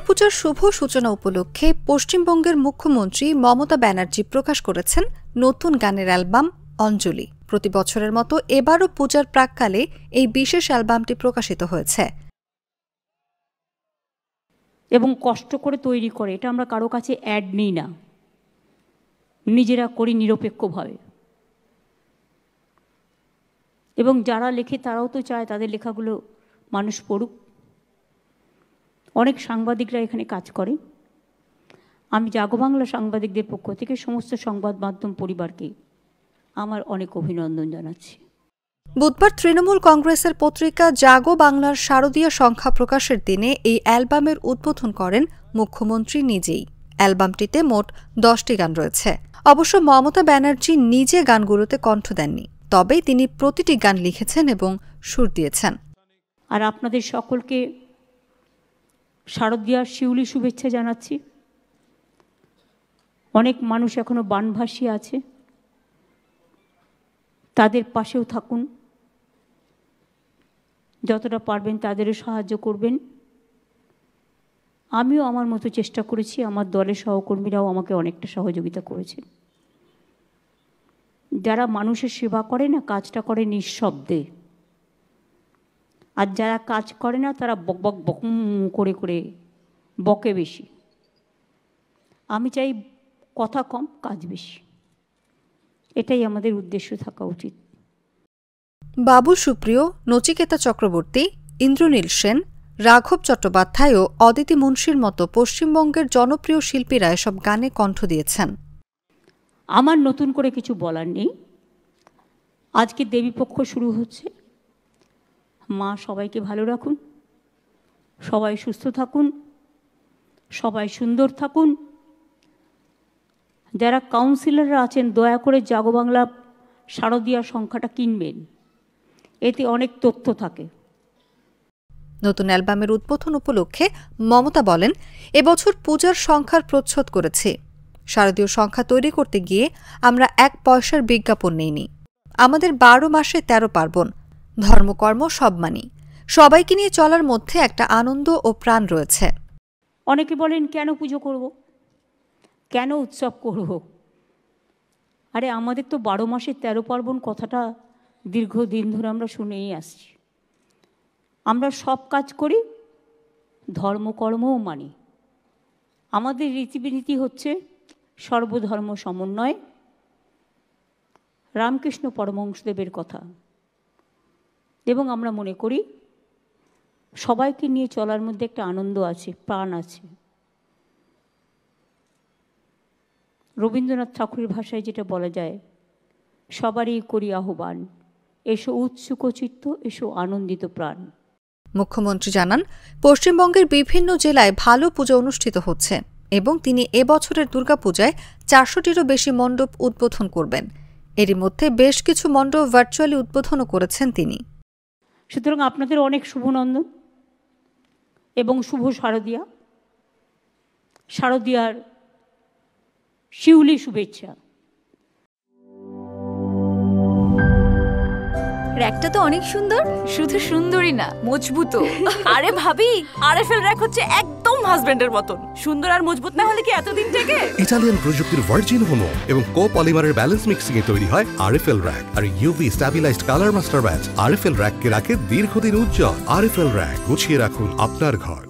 দুর্গাপূজার শুভ সূচনা উপলক্ষে পশ্চিমবঙ্গের মুখ্যমন্ত্রী মমতা ব্যানার্জি প্রকাশ করেছেন নতুন গানের অ্যালবাম অঞ্জলি। প্রতি বছরের মতো এবারও পূজার প্রাক্কালে এই বিশেষ অ্যালবামটি প্রকাশিত হয়েছে। এবং কষ্ট করে তৈরি করে, এটা আমরা কারো কাছে অ্যাড নিই না, নিজেরা করি নিরপেক্ষভাবে। এবং যারা লেখে তারাও তো চায় তাদের লেখাগুলো মানুষ পড়ুক। অনেক সাংবাদিকরা এখানে কাজ করে। আমি জাগো বাংলা সাংবাদিকদের পক্ষ থেকে সমস্ত সংবাদ মাধ্যম পরিবারকে আমার অনেক অভিনন্দন জানাচ্ছি। বুধবার তৃণমূল কংগ্রেসের পত্রিকা জাগো বাংলার শারদীয় সংখ্যা প্রকাশের দিনে এই অ্যালবামের উদ্বোধন করেন মুখ্যমন্ত্রী নিজেই। অ্যালবামটিতে মোট 10টি গান রয়েছে। অবশ্য মমতা ব্যানার্জি নিজে গানগুলোতে কণ্ঠ দেননি, তবে তিনি প্রতিটি গান লিখেছেন এবং সুর দিয়েছেন। আর আপনাদের সকলকে শারদীয়ার শিউলি শুভেচ্ছা জানাচ্ছি। অনেক মানুষ এখনো বানভাসী আছে, তাদের পাশেও থাকুন, যতটা পারবেন তাদেরও সাহায্য করবেন। আমিও আমার মতো চেষ্টা করেছি, আমার দলের সহকর্মীরাও আমাকে অনেকটা সহযোগিতা করেছে। যারা মানুষের সেবা করে না, কাজটা করে নিঃশব্দে, আর যারা কাজ করে না তারা বক বক বক করে করে বকে বেশি। আমি চাই কথা কম, কাজ বেশি। এটাই আমাদের উদ্দেশ্য থাকা উচিত। বাবু সুপ্রিয়, নচিকেতা চক্রবর্তী, ইন্দ্রনীল সেন, রাঘব চট্টোপাধ্যায় ও অদিতি মুন্সির মতো পশ্চিমবঙ্গের জনপ্রিয় শিল্পীরা এসব গানে কণ্ঠ দিয়েছেন। আমার নতুন করে কিছু বলার নেই। আজকে দেবীপক্ষ শুরু হচ্ছে। মা সবাইকে ভালো রাখুন, সবাই সুস্থ থাকুন, সবাই সুন্দর থাকুন। যারা কাউন্সিলররা আছেন দয়া করে জাগো বাংলা শারদীয়া সংখ্যাটা কিনবেন, এতে অনেক তথ্য থাকে। নতুন অ্যালবামের উদ্বোধন উপলক্ষে মমতা বলেন, এবছর পূজার সংখ্যার প্রচ্ছদ করেছি। শারদীয় সংখ্যা তৈরি করতে গিয়ে আমরা 1 পয়সার বিজ্ঞাপন নেইনি। আমাদের 12 মাসে 13 পার্বণ, ধর্মকর্ম সব মানি। সবাইকে নিয়ে চলার মধ্যে একটা আনন্দ ও প্রাণ রয়েছে। অনেকে বলেন কেন পুজো করব, কেন উৎসব করব? আরে আমাদের তো 12 মাসে 13 পার্বণ কথাটা দীর্ঘদিন ধরে আমরা শুনেই আসছি। আমরা সব কাজ করি, ধর্মকর্মও মানি। আমাদের রীতিনীতি হচ্ছে সর্বধর্ম সমন্বয়, রামকৃষ্ণ পরমহংসদেবের কথা। এবং আমরা মনে করি সবাইকে নিয়ে চলার মধ্যে একটা আনন্দ আছে, প্রাণ আছে। রবীন্দ্রনাথ ঠাকুরের ভাষায় যেটা বলা যায়, সবারই করি আহ্বান, এসো উৎসুক চিত্ত, এসো আনন্দিত প্রাণ। মুখ্যমন্ত্রী জানান, পশ্চিমবঙ্গের বিভিন্ন জেলায় ভালো পূজা অনুষ্ঠিত হচ্ছে এবং তিনি এবছরের দুর্গাপূজায় 400টিরও বেশি মণ্ডপ উদ্বোধন করবেন। এরই মধ্যে বেশ কিছু মণ্ডপ ভার্চুয়ালি উদ্বোধনও করেছেন তিনি। সুতরাং আপনাদের অনেক শুভনন্দন এবং শুভ শারদীয়া। শারদীয়ার শিউলি শুভেচ্ছা। র্যাকটা তো অনেক সুন্দর, শুধু সুন্দরই না, মজবুত। আরে ভাবি, আরএফএল র্যাক হচ্ছে একদম হাজবেন্ডের মতন। সুন্দর আর মজবুত না হলে কি এতদিন থেকে? ইতালিয়ান প্রযুক্তির ভার্জিন হোমো এবং কো-পলিমারের ব্যালেন্স মিক্সিং এ তৈরি হয় আরএফএল র্যাক। আর UV stabilised colour master batch RFL র্যাককে রাখে দীর্ঘদিন উজ্জ্বল। আরএফএল র্যাক, গুছিয়ে রাখুন আপনার ঘর।